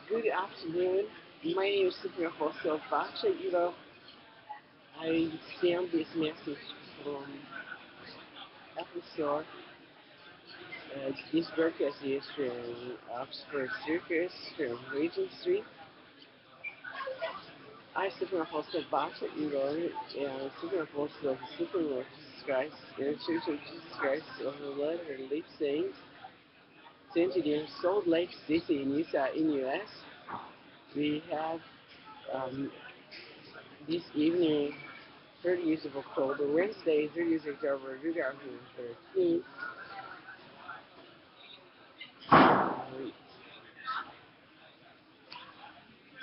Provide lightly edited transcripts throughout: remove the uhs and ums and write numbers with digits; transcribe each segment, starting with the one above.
Good afternoon. My name is Super Hostel Bacha. I sent this message from episode. This broadcast is from Oxford Circus from Regent Street. I Super Hostel Bacha, and Super Hostel Super Lord Jesus Christ, and Church of Jesus Christ of the Latter Late Saints, centered in Salt Lake City in Utah, in US. We have um, this evening 30th of October, Wednesday, 30th of October 2013.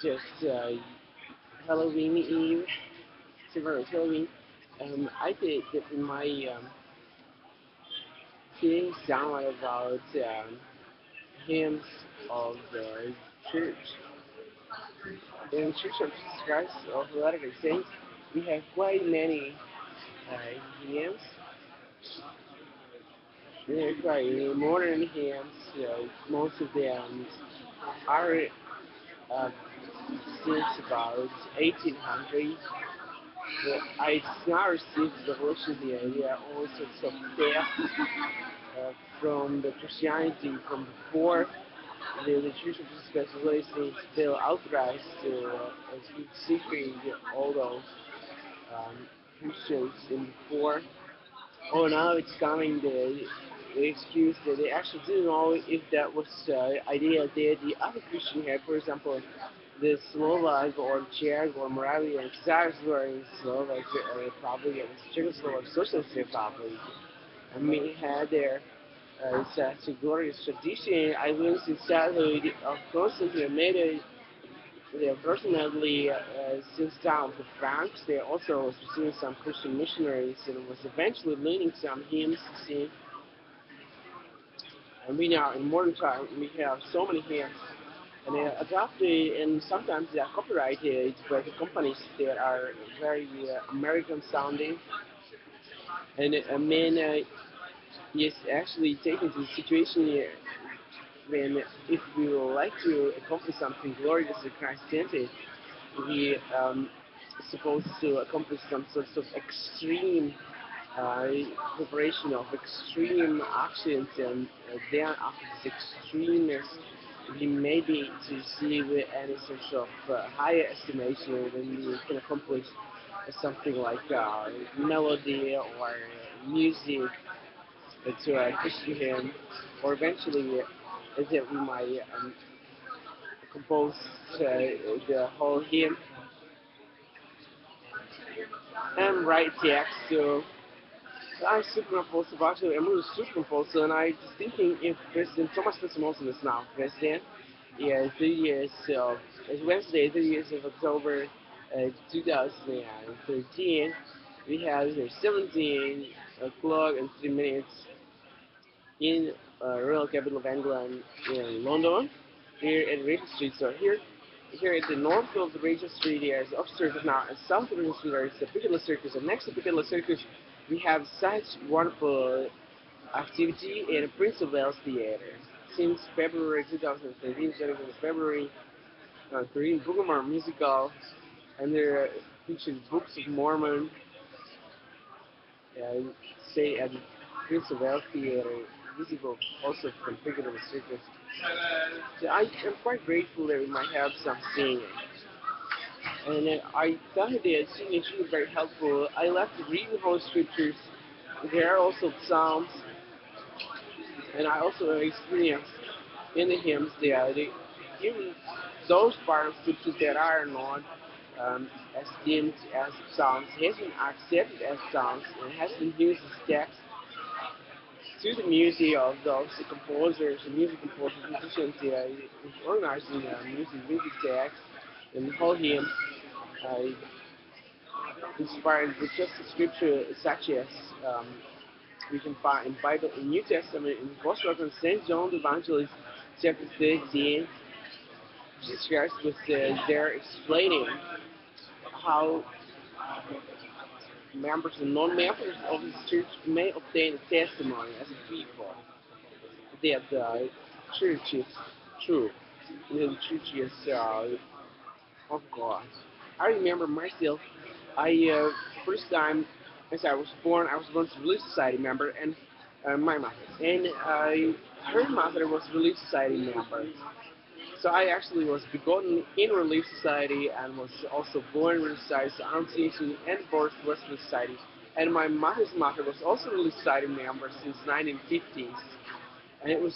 Just Halloween Eve, tomorrow's Halloween. I did my things down about hymns of the church. In Church of Jesus Christ of the Latter-day Saints, we have quite many hymns. We have quite modern hymns. Most of them are uh, since about 1800. But I now received the revelation there are all sorts of thefts from the Christianity from before the Church of Jesus Christ of Latter-day Bill authorized to secret all those Christians in before. Oh, now it's coming the excuse that they actually didn't know if that was idea that the other Christian had, for example, the Slovak or Czech or Moravian czars were in Slovak probably it was Czechoslovak Socialist Republic. I mean, had their such a glorious tradition. I learned since childhood of constantly made it. They personally since down to France. They also was receiving some Christian missionaries and was eventually leading some hymns. See, and we now in modern time we have so many hymns and they are adopted and sometimes they are copyrighted by the companies that are very American sounding. And I mean, yes, actually taken to the situation here when if we would like to accomplish something glorious in Christianity, we supposed to accomplish some sorts of extreme uh, preparation of extreme actions, and then after this extremeness, we may be to receive any sort of higher estimation when we can accomplish something like melody or music to a Christian hymn, or eventually that we might compose the whole hymn and write text. So I superimposed actually, I'm really superimposed, and I was thinking if President Thomas Wilson is now president, yeah, 3 years of it's Wednesday, 3 years of October 2013, we have 17 o'clock and 3 minutes in Royal Capital of England in London, here at Regent Street. So here at the north of the Regent Street, there's upstairs now, and south of the Regent Street, there's the Piccadilly Circus. And next to Piccadilly Circus, we have such wonderful activity in the Prince of Wales Theatre. Since February 2013, starting in February, Korean Boogamar musical, and there featured Books of Mormon, uh, say at the Prince of Wales Theatre, visible also from Piccadilly Circus. So I am quite grateful that we might have some singing. And I thought that singing should be very helpful. I left reading whole scriptures. There are also psalms, and I also experienced in the hymns there, even those part of scriptures that are not as deemed as psalms has been accepted as psalms and has been used as text to the music of those composers, music composers, musicians organizing music text and whole hymns uh, inspired with just the scripture such as um, we can find in Bible in New Testament in Gospel of Saint John the Evangelist chapter 13. Jesus Christ was there explaining how members and non-members of his church may obtain a testimony as a people that the church is true. The church is, oh God. I remember myself, I, first time as I was born, I was born to Relief Society member, and my mother. And her mother was Relief Society member. So I actually was begotten in Relief Society and was also born in Relief Society, so Annunciation and birth was Relief Society. And my mother's mother was also Relief Society member since 1950s. And it was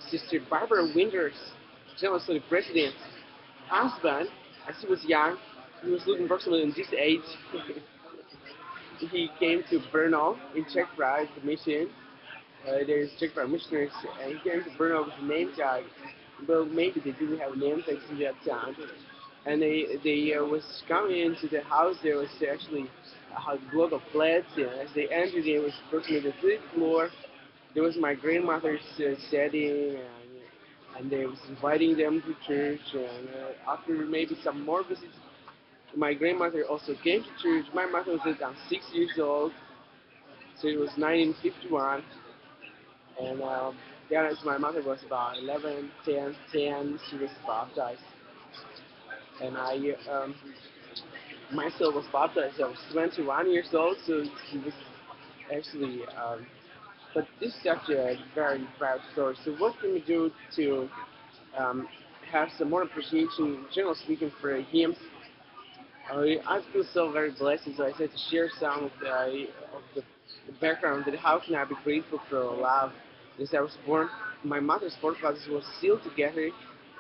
Sister Barbara Winters, General Assembly President's husband, as he was young, he was looking approximately in this age. He came to Brno in Czech Prague, the mission. There's Czech Prague missionaries, and he came to Brno with a name tag. Well, maybe they didn't have name tags in that time. And they was coming into the house. There was actually a block of flats. And as they entered, there was approximately the third floor. There was my grandmother's setting, and they was inviting them to church. And after maybe some more visits, my grandmother also came to church. My mother was around 6 years old, so it was 1951. And yeah, as my mother was about 11, 10, 10, she was baptized. And I myself was baptized. I was 21 years old, so he was actually. But this is actually a very proud story. So what can we do to um, have some more appreciation, generally speaking, for hymns? I feel so very blessed, as I said, to share some of the background that how can I be grateful for love. As I was born, my mother's forefathers were still together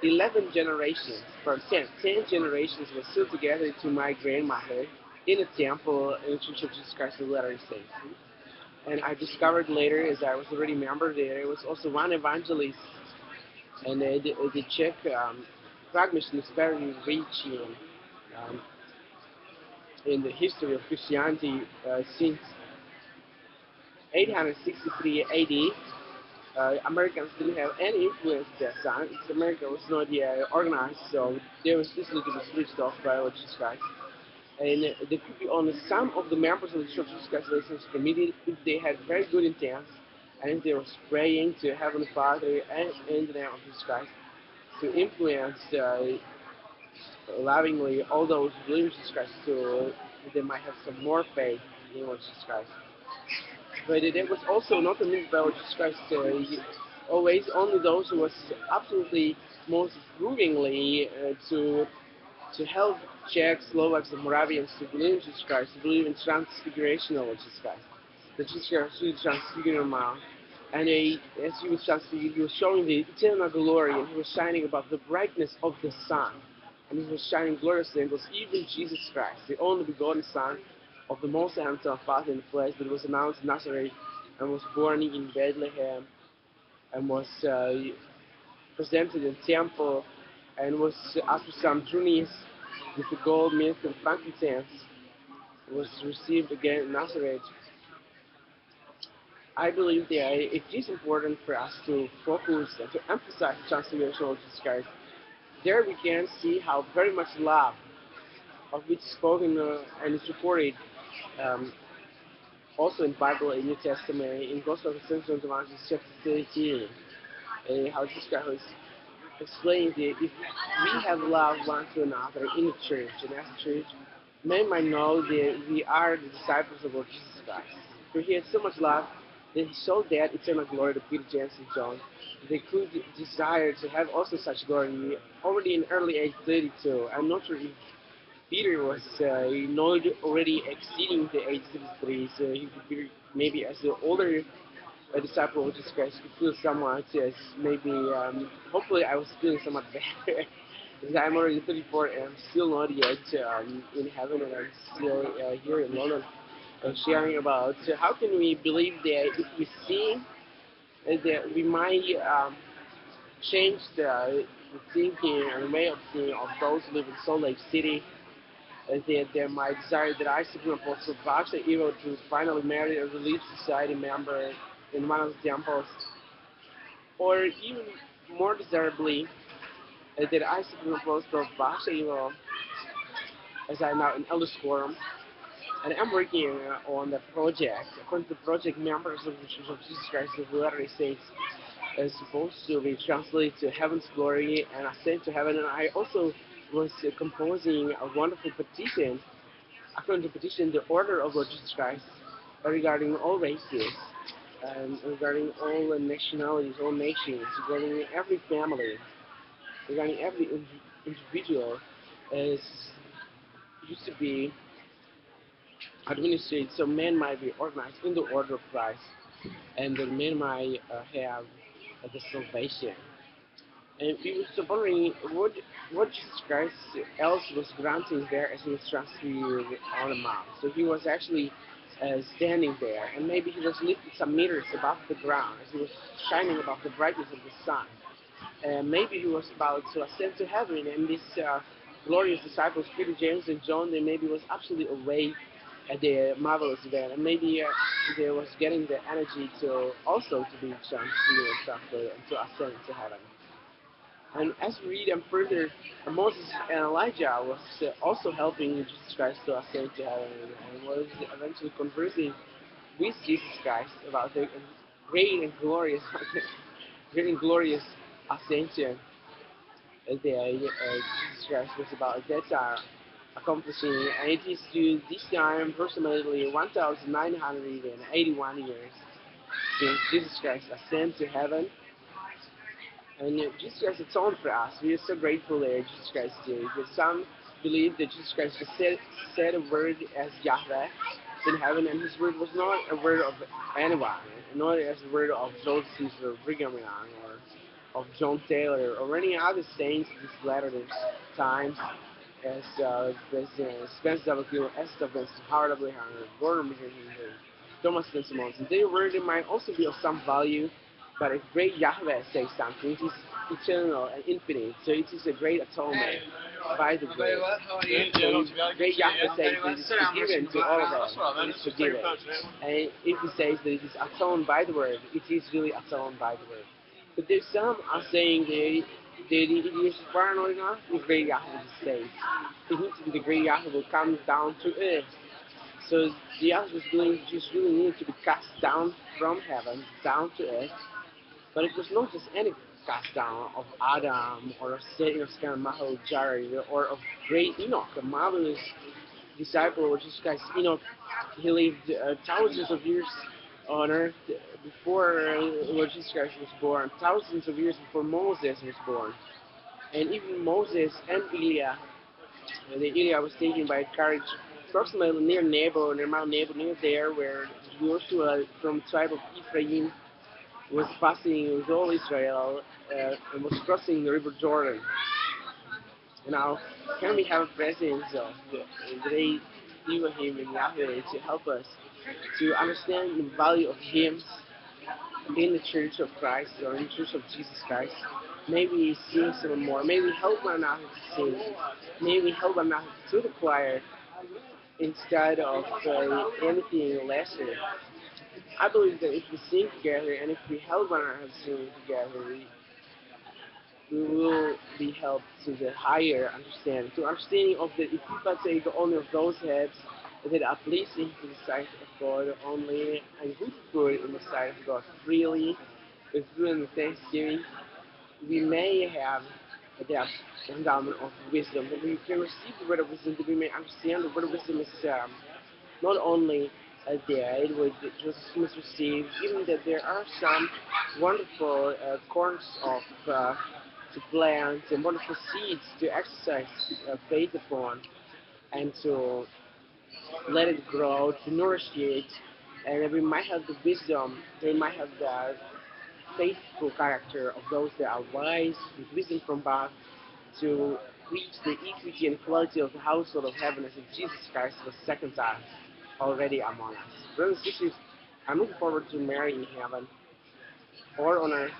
11 generations, from 10 generations were still together to my grandmother in a temple in the Church of Jesus Christ of Latter-day Saints. And I discovered later, as I was already a member there, it was also one evangelist, and the Czech Prague mission is very rich um, in the history of Christianity since 863 AD. Americans didn't have any influence at that time. America was not yet organized, so there was this little bit switched off by Lord Jesus Christ. And there could be only some of the members of the Church of Jesus Christ listeners permitted if they had very good intent and if they were praying to Heavenly Father and in the name of Jesus Christ to influence lovingly all those who believe in Jesus Christ so they might have some more faith in Lord Jesus Christ. But it was also not a means by Lord Jesus Christ always only those who was absolutely most approvingly to help Czechs, Slovaks, and Moravians to believe in Jesus Christ, to believe in transfiguration of Jesus Christ. That Jesus Christ was transfigured on Mount. And as he was transfigured, he was showing the eternal glory, and he was shining above the brightness of the sun. And he was shining gloriously, and it was even Jesus Christ, the only begotten Son of the Most High Father in the flesh, that was announced in Nazareth and was born in Bethlehem and was presented in temple and was after some journeys with the gold, mint, and frankincense was received again in Nazareth. I believe that it is important for us to focus and to emphasize the transfiguration of Jesus Christ. There we can see how very much love, of which is spoken and is reported um, also in Bible and New Testament, in Gospel of St. John Evangelist chapter 13, how Jesus Christ was explaining that if we have love one to another in the church and as a church, men might know that we are the disciples of Lord Jesus Christ. For he had so much love that he showed that eternal glory to Peter, James, and John. They could desire to have also such glory already in early age 32. I'm not sure if Peter was not already exceeding the age 33, so he could be maybe as the older a disciple of Jesus Christ could feel somewhat as maybe, hopefully I was feeling somewhat better. Because I'm already 34 and I'm still not yet in heaven and I'm still here in London sharing about how can we believe that if we see that we might change the thinking and way of seeing of those who live in Salt Lake City, that they might desire that I, Supreme Apostle Baksha Evo, to finally marry a Relief Society member in one of the temples, or even more desirably, that I, Supreme Apostle Baksha Evo, as I'm now in Elders Quorum, and I'm working on the project, according to the project members of the Church of Jesus Christ of Latter-day Saints, is supposed to be translated to heaven's glory and ascend to heaven. And I also was composing a wonderful petition, according to petition, the order of Lord Jesus Christ, regarding all races, regarding all nationalities, all nations, regarding every family, regarding every individual, is used to be administrated so men might be organized in the order of Christ, and the men might have the salvation. And we were wondering what Jesus Christ else was granting there as he was transfigured on the mount. So he was actually standing there, and maybe he was lifted some meters above the ground as he was shining above the brightness of the sun. And maybe he was about to ascend to heaven, and these glorious disciples, Peter, James, and John, they maybe was absolutely awake at the marvelous event, and maybe they was getting the energy to also to be transferred and to ascend to heaven. And as we read them further, Moses and Elijah was also helping Jesus Christ to ascend to heaven, and was eventually conversing with Jesus Christ about the great and glorious, great and glorious ascension that Jesus Christ was about at that time accomplishing. And it is to this time approximately 1,981 years since Jesus Christ ascended to heaven. And Jesus Christ atoned for us. We are so grateful that Jesus Christ did. But some believe that Jesus Christ just said a word as Yahweh in heaven, and his word was not a word of anyone, not as a word of Joseph Caesar, Brigham Young, or of John Taylor, or any other saints in these latter times, as President Spence W. S. W. Howard W. Hunter, Gordon B. Hinckley, Thomas Spencer Monson. Their word might also be of some value, but if great Yahweh says something, it is eternal and infinite, so it is a great atonement by the word. So great Yahweh says that it is forgiven to all of them, it is forgiven. And if he says that it is atoned by the word, it is really atoned by the word. But there's some are saying that it is far not enough, the great Yahweh says. It needs to be the great Yahweh will come down to earth. So the earth was just really needed to be cast down from heaven, down to earth. But it was not just any cast down of Adam or of Satan or Scamahal Jared or of great Enoch, a marvelous disciple of Jesus Christ. Enoch, he lived thousands of years on earth before Lord Jesus Christ was born, thousands of years before Moses was born. And even Moses and Eliah, Eliah was taken by courage approximately near Nebo, near Mount Nebo, near there where Joshua from the tribe of Ephraim was passing with all Israel and was crossing the river Jordan. Now, can we have a presence of the great Elohim and Yahweh to help us to understand the value of hymns in the Church of Christ or in the Church of Jesus Christ? Maybe sing some more. Maybe help one another to sing. Maybe help one another to the choir instead of anything lesser. I believe that if we sing together and if we help one another sing together, we will be helped to the higher understanding, to understanding of the, if we partake only of those heads that are pleasing to the sight of God only, and good fruit in the sight of God freely, with fruit and thanksgiving, we may have the endowment of wisdom, that we can receive the word of wisdom, that we may understand the word of wisdom is not only there, it would just receive, given that there are some wonderful corns of to plant and wonderful seeds to exercise faith upon and to let it grow, to nourish it, and we might have the wisdom, they might have the faithful character of those that are wise, with wisdom from above, to reach the equity and equality of the household of heaven as if Jesus Christ was second time already among us. Brothers and sisters, I'm looking forward to marry in heaven or on earth.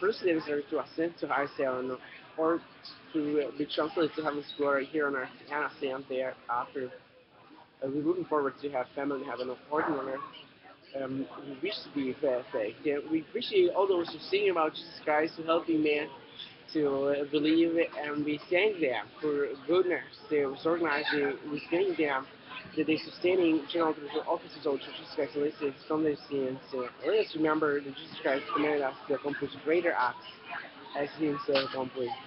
First it is to ascend to high heaven or to be translated to heaven's glory here on earth and ascend there after. We're looking forward to have family in heaven or on earth. We wish to be perfect. Yeah, we appreciate all those who sing about Jesus Christ, who helping man to believe, and we thank them for goodness. They was organizing. We thank them the sustaining general offices ou justiça excelência estão da ciência. Eles remember the Jesus Christ commanded us to accomplish greater acts as he himself accomplished.